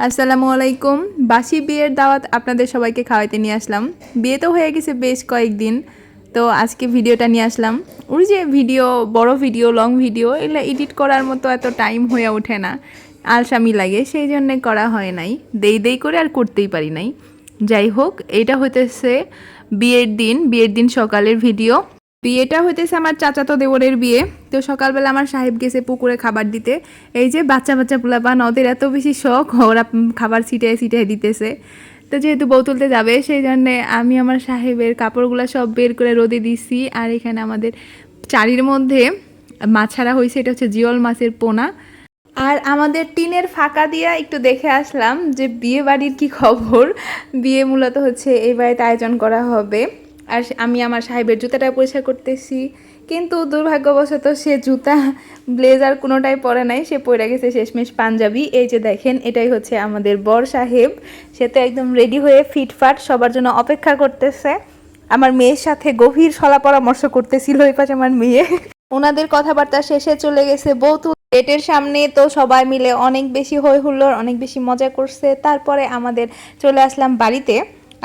আসসালামু আলাইকুম। বাসি বিয়ের দাওয়াত আপনাদের সবাইকে খাওয়াইতে নিয়ে আসলাম। বিয়ে তো হয়ে গেছে বেশ কয়েকদিন, তো আজকে ভিডিওটা নিয়ে আসলাম। ওই যে ভিডিও, বড় ভিডিও, লং ভিডিও, এগুলো এডিট করার মতো এত টাইম হয়ে ওঠে না, আলসামি লাগে, সেই জন্যে করা হয় নাই। দেই করে আর করতেই পারি নাই। যাই হোক, এটা হইতেছে বিয়ের দিন সকালের ভিডিও। বিয়েটা হইতেছে আমার চাচাতো দেওরের বিয়ে। তো সকালবেলা আমার সাহেব গেছে পুকুরে খাবার দিতে। এই যে বাচ্চা বাচ্চা পোলাপান, ওদের এত বেশি শখ, ওরা খাবার ছিটায় ছিটায় দিতেছে। তো যেহেতু বউ তুলতে যাবে, সেই জন্যে আমি আমার সাহেবের কাপড়গুলো সব বের করে রোদে দিছি। আর এখানে আমাদের চারির মধ্যে মাছ ছাড়া হয়েছে, এটা হচ্ছে জিওল মাছের পোনা। আর আমাদের টিনের ফাঁকা দিয়ে একটু দেখে আসলাম যে বিয়ে বাড়ির কী খবর। বিয়ে মূলত হচ্ছে এই বাড়িতে আয়োজন করা হবে। আর আমি আমার সাহেবের জুতাটা পরিষ্কার করতেছি, কিন্তু দুর্ভাগ্যবশত সে জুতা ব্লেজার কোনোটাই পরে নাই, সে পরে গেছে শেষমেশ পাঞ্জাবি। এই যে দেখেন, এটাই হচ্ছে আমাদের বর সাহেব। সে তো একদম রেডি হয়ে ফিটফাট সবার জন্য অপেক্ষা করতেছে। আমার মেয়ের সাথে গভীর সলা পরামর্শ করতেছিল ওই পাশে আমার মেয়ে। ওনাদের কথাবার্তা শেষে চলে গেছে বউ গেটের সামনে। তো সবাই মিলে অনেক বেশি হই হুল্লোড়, অনেক বেশি মজা করছে। তারপরে আমাদের চলে আসলাম বাড়িতে।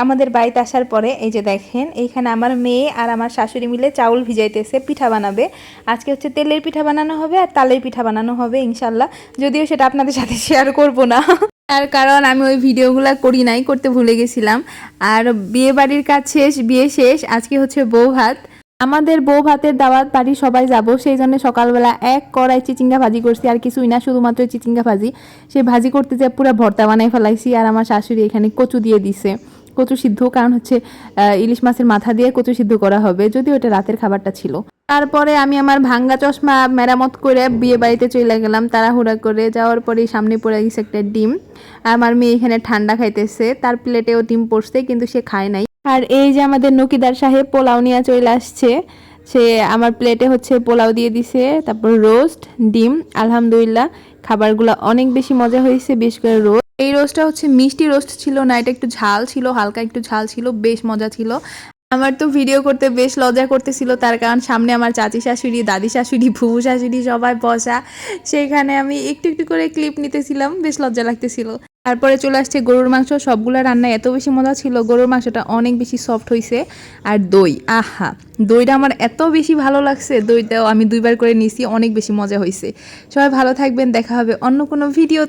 আমাদের বাড়িতে আসার পরে এই যে দেখেন, এইখানে আমার মেয়ে আর আমার শাশুড়ি মিলে চাউল ভিজাইতেছে, পিঠা বানাবে। আজকে হচ্ছে তেলের পিঠা বানানো হবে আর তালের পিঠা বানানো হবে ইনশাল্লাহ, যদিও সেটা আপনাদের সাথে শেয়ার করব না। তার কারণ আমি ওই ভিডিওগুলো করি নাই, করতে ভুলে গেছিলাম। আর বিয়ে বাড়ির কাজ শেষ, বিয়ে শেষ, আজকে হচ্ছে বউ ভাত। আমাদের বউ ভাতের দাওয়াত বাড়ি সবাই যাব, সেই জন্য সকালবেলা এক কড়াই চিচিঙ্গা ভাজি করছি, আর কিছুই না, শুধুমাত্র চিচিঙ্গা ভাজি। সেই ভাজি করতে যে পুরো ভর্তা বানাই ফেলাইছি। আর আমার শাশুড়ি এখানে কচু দিয়ে দিছে, কচু সিদ্ধ, কারণ হচ্ছে ইলিশ মাছের মাথা দিয়ে কচু সিদ্ধ করা হবে, যদিও ওটা রাতের খাবারটা ছিল। তারপরে আমি আমার ভাঙ্গা চশমা মেরামত করে বিয়ে বাড়িতে চলে গেলাম তাড়াহুড়া করে। যাওয়ার পরে সামনে পড়ে গেছে একটা ডিম। আমার মেয়ে এখানে ঠান্ডা খাইতেছে, তার প্লেটেও ডিম পড়ছে, কিন্তু সে খায় নাই। আর এই যে আমাদের নকিদার সাহেব পোলাও নিয়ে চলে আসছে। সে আমার প্লেটে হচ্ছে পোলাও দিয়ে দিছে, তারপর রোস্ট, ডিম। আলহামদুলিল্লাহ, খাবারগুলো অনেক বেশি মজা হয়েছে, বিশেষ করে রোস্ট। এই রোস্টটা হচ্ছে মিষ্টি রোস্ট ছিল না, এটা একটু ঝাল ছিল, হালকা একটু ঝাল ছিল, বেশ মজা ছিল। আমার তো ভিডিও করতে বেশ লজ্জা করতেছিল, তার কারণ সামনে আমার চাচি শাশুড়ি, দাদি শাশুড়ি, ফুফু শাশুড়ি সবাই বসা। সেইখানে আমি একটু একটু করে ক্লিপ নিতেছিলাম, বেশ লজ্জা লাগতেছিল। তারপরে চলে আসছে গরুর মাংস। সবগুলো রান্না এত বেশি মজা ছিল, গরুর মাংসটা অনেক বেশি সফট হয়েছে। আর দই, আহা, দইটা আমার এত বেশি ভালো লাগছে, দইটাও আমি 2বার করে নিয়েছি, অনেক বেশি মজা হয়েছে। সবাই ভালো থাকবেন, দেখা হবে অন্য কোনো ভিডিও।